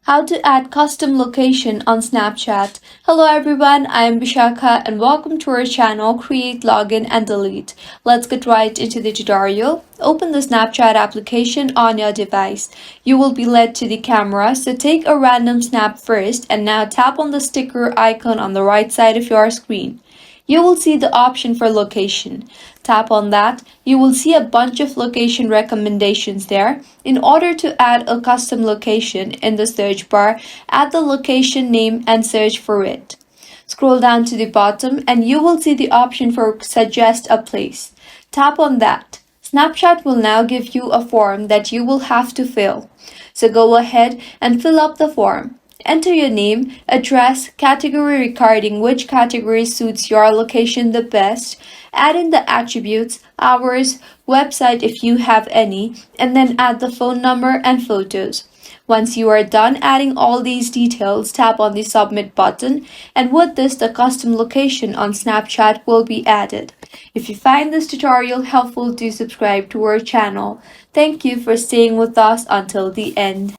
How to add custom location on Snapchat. Hello everyone, I am Bishakha and welcome to our channel Create, Login and Delete. Let's get right into the tutorial. Open the Snapchat application on your device. You will be led to the camera, so take a random snap first and now tap on the sticker icon on the right side of your screen. You will see the option for location. Tap on that. You will see a bunch of location recommendations there. In order to add a custom location in the search bar, add the location name and search for it. Scroll down to the bottom and you will see the option for suggest a place. Tap on that. Snapchat will now give you a form that you will have to fill. So go ahead and fill up the form. Enter your name, address, category regarding which category suits your location the best, add in the attributes, hours, website if you have any, and then add the phone number and photos. Once you are done adding all these details, tap on the submit button, and with this the custom location on Snapchat will be added. If you find this tutorial helpful, do subscribe to our channel. Thank you for staying with us until the end.